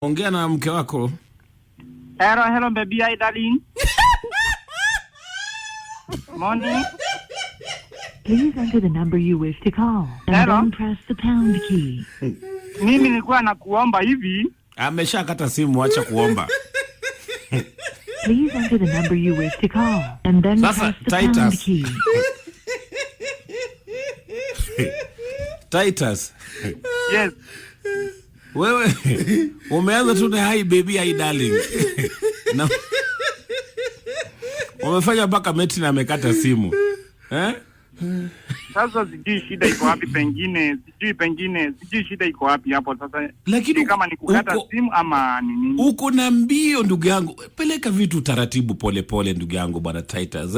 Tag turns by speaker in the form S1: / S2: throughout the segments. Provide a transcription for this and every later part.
S1: Ongea na mke wako.
S2: Hello baby, hi darling. Morning.
S3: Please enter the number you wish to call and then press the pound key.
S2: Mimi nilikuwa nakuomba hivi.
S1: Ameshakata simu, acha kuomba.
S3: Please enter the number you wish to call and then press the pound key.
S1: Titus.
S2: Yes.
S1: Wewe umeanza tu na hi baby, hi darling. Na umefanya mpaka Meti na amekata simu.
S2: Sasa sijui shida iko wapi, sijui shida iko wapi hapo sasa.
S1: Lakini
S2: kama ni kukata simu ama ni nini?
S1: Uko na mbio ndugu yangu. Peleka vitu taratibu, pole pole ndugu yangu bwana Titus,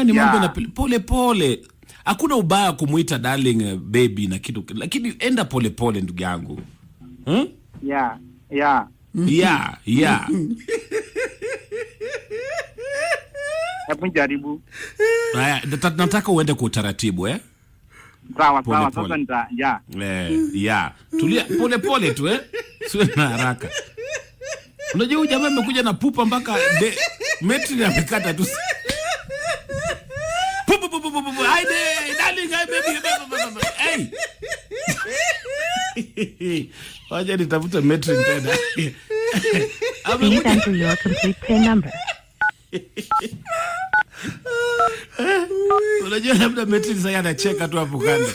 S1: ni mambo na pole pole. Hakuna ubaya kumuita darling, baby na kitu, lakini enda pole pole ndugu yangu.
S2: Yeah. Hebu jaribu.
S1: Nataka uende kwa utaratibu,
S2: Sawa, sasa nita,
S1: tulia pole pole tu, Siwe na haraka. Unajua huyu jamaa amekuja na pupa mpaka Meti amekata tu. Hi darling, hi baby. Hey. Waje nitafuta Meti tena.
S3: Please enter your complete PIN number.
S1: Unajua labda Meti sasa anacheka tu hapo kando.